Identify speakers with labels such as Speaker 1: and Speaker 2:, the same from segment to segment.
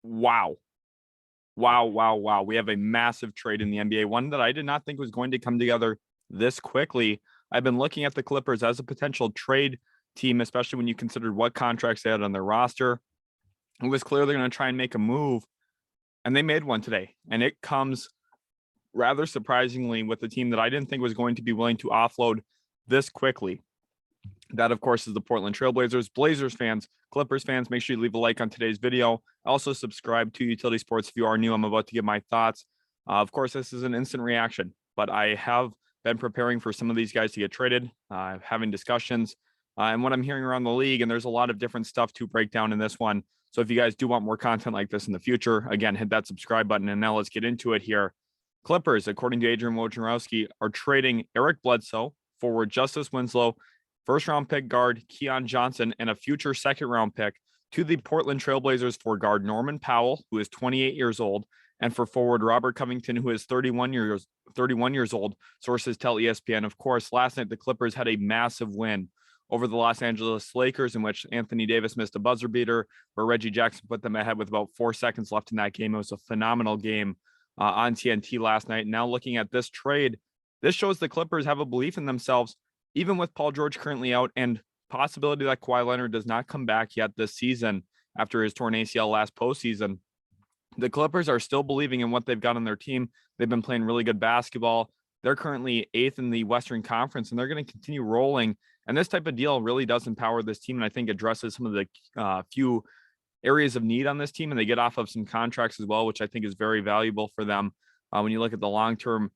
Speaker 1: Wow. Wow, wow, wow. We have a massive trade in the NBA, one that I did not think was going to come together this quickly. I've been looking at the Clippers as a potential trade team, especially when you consider what contracts they had on their roster. It was clear they're going to try and make a move, and they made one today. And it comes rather surprisingly with a team that I didn't think was going to be willing to offload this quickly. That, of course, is the Portland Trailblazers. Blazers fans, Clippers fans, make sure you leave a like on today's video. Also, subscribe to Utility Sports if you are new. I'm about to give my thoughts. Of course, this is an instant reaction, but I have been preparing for some of these guys to get traded, having discussions, and what I'm hearing around the league. And there's a lot of different stuff to break down in this one. So if you guys do want more content like this in the future, again, hit that subscribe button. And now let's get into it here. Clippers, according to Adrian Wojnarowski, are trading Eric Bledsoe, forward Justise Winslow, first-round pick guard Keon Johnson, and a future second-round pick to the Portland Trailblazers for guard Norman Powell, who is 28 years old, and for forward Robert Covington, who is 31 years old. Sources tell ESPN. Of course, last night the Clippers had a massive win over the Los Angeles Lakers, in which Anthony Davis missed a buzzer beater, where Reggie Jackson put them ahead with about 4 seconds left in that game. It was a phenomenal game on TNT last night. Now looking at this trade, this shows the Clippers have a belief in themselves, even with Paul George currently out and possibility that Kawhi Leonard does not come back yet this season after his torn ACL last postseason. The Clippers are still believing in what they've got on their team. They've been playing really good basketball. They're currently 8th in the Western Conference, and they're going to continue rolling. And this type of deal really does empower this team, and I think addresses some of the few areas of need on this team, and they get off of some contracts as well, which I think is very valuable for them. When you look at the long-term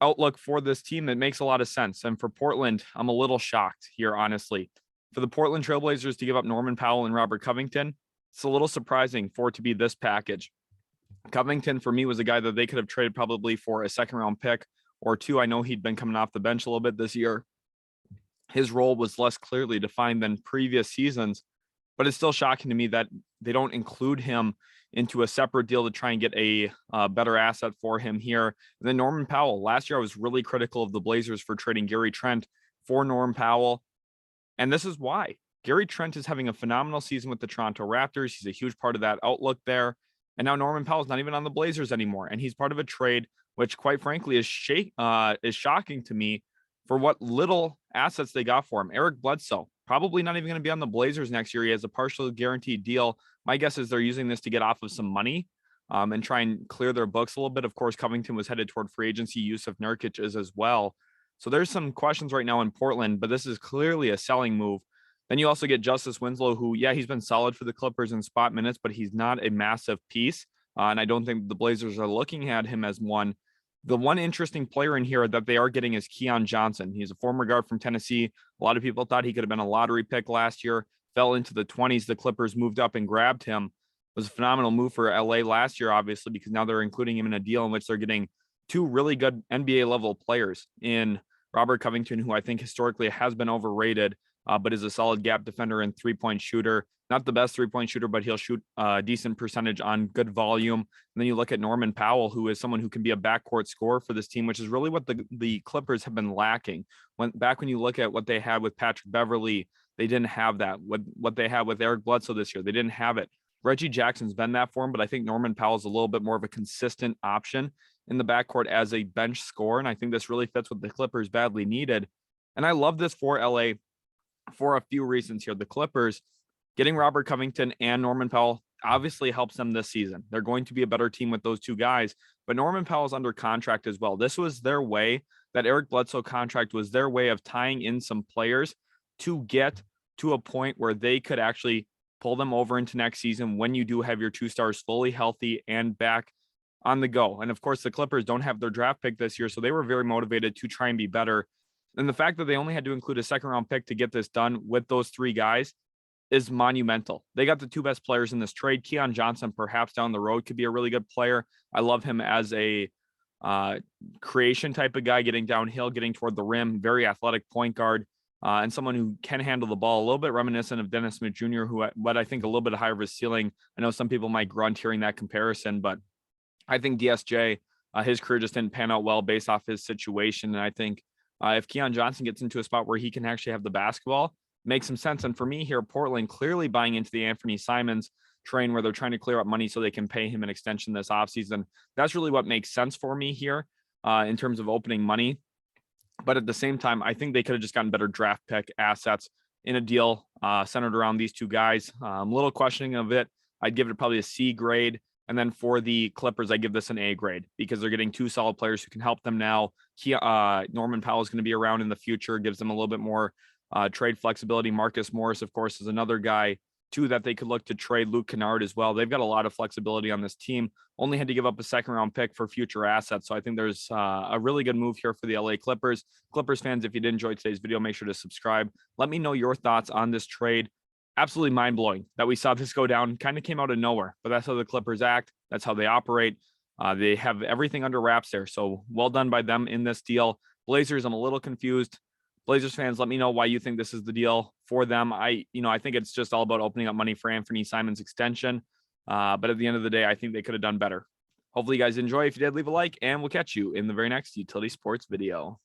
Speaker 1: outlook for this team, it makes a lot of sense. And for Portland, I'm a little shocked here, honestly. For the Portland Trailblazers to give up Norman Powell and Robert Covington, it's a little surprising for it to be this package. Covington, for me, was a guy that they could have traded probably for a second-round pick or two. I know he'd been coming off the bench a little bit this year. His role was less clearly defined than previous seasons, but it's still shocking to me that they don't include him into a separate deal to try and get a better asset for him here. And then Norman Powell. Last year, I was really critical of the Blazers for trading Gary Trent for Norman Powell. And this is why. Gary Trent is having a phenomenal season with the Toronto Raptors. He's a huge part of that outlook there. And now Norman Powell's not even on the Blazers anymore. And he's part of a trade, which quite frankly is shocking to me for what little assets they got for him. Eric Bledsoe, probably not even going to be on the Blazers next year. He has a partial guaranteed deal. My guess is they're using this to get off of some money and try and clear their books a little bit. Of course, Covington was headed toward free agency. Yusuf Nurkic is as well. So there's some questions right now in Portland, but this is clearly a selling move. Then you also get Justise Winslow, who, yeah, he's been solid for the Clippers in spot minutes, but he's not a massive piece. And I don't think the Blazers are looking at him as one. The one interesting player in here that they are getting is Keon Johnson. He's a former guard from Tennessee. A lot of people thought he could have been a lottery pick last year, fell into the 20s. The Clippers moved up and grabbed him. It was a phenomenal move for LA last year, obviously, because now they're including him in a deal in which they're getting two really good NBA level players in Robert Covington, who I think historically has been overrated, but is a solid gap defender and three-point shooter. Not the best three-point shooter, but he'll shoot a decent percentage on good volume. And then you look at Norman Powell, who is someone who can be a backcourt scorer for this team, which is really what the Clippers have been lacking. When you look at what they had with Patrick Beverley, they didn't have that. What they had with Eric Bledsoe this year, they didn't have it. Reggie Jackson's been that for him, but I think Norman Powell's a little bit more of a consistent option in the backcourt as a bench scorer. And I think this really fits what the Clippers badly needed. And I love this for LA for a few reasons here. The Clippers getting Robert Covington and Norman Powell obviously helps them this season. They're going to be a better team with those two guys, but Norman Powell's under contract as well. This was their way, that Eric Bledsoe contract was their way of tying in some players to get to a point where they could actually pull them over into next season when you do have your two stars fully healthy and back on the go. And of course, the Clippers don't have their draft pick this year, so they were very motivated to try and be better. And the fact that they only had to include a second-round pick to get this done with those three guys is monumental. They got the two best players in this trade. Keon Johnson, perhaps down the road, could be a really good player. I love him as a creation type of guy, getting downhill, getting toward the rim, very athletic point guard, and someone who can handle the ball, a little bit reminiscent of Dennis Smith Jr., who, but I think a little bit higher of his ceiling. I know some people might grunt hearing that comparison, but I think DSJ, his career just didn't pan out well based off his situation. And I think if Keon Johnson gets into a spot where he can actually have the basketball, makes some sense. And for me here, Portland clearly buying into the Anthony Simons train where they're trying to clear up money so they can pay him an extension this offseason. That's really what makes sense for me here in terms of opening money. But at the same time, I think they could have just gotten better draft pick assets in a deal centered around these two guys. A little questioning of it. I'd give it probably a C grade. And then for the Clippers, I give this an A grade because they're getting two solid players who can help them now. Norman Powell is going to be around in the future, gives them a little bit more trade flexibility. Marcus Morris, of course, is another guy too that they could look to trade. Luke Kennard as well. They've got a lot of flexibility on this team. Only had to give up a second-round pick for future assets. So I think there's a really good move here for the LA Clippers. Clippers fans, if you did enjoy today's video, make sure to subscribe. Let me know your thoughts on this trade. Absolutely mind-blowing that we saw this go down. Kind of came out of nowhere, but that's how the Clippers act. That's how they operate. They have everything under wraps there. So well done by them in this deal. Blazers, I'm a little confused. Blazers fans, let me know why you think this is the deal for them. I think it's just all about opening up money for Anthony Simon's extension. But at the end of the day, I think they could have done better. Hopefully you guys enjoy. If you did, leave a like, and we'll catch you in the very next Utility Sports video.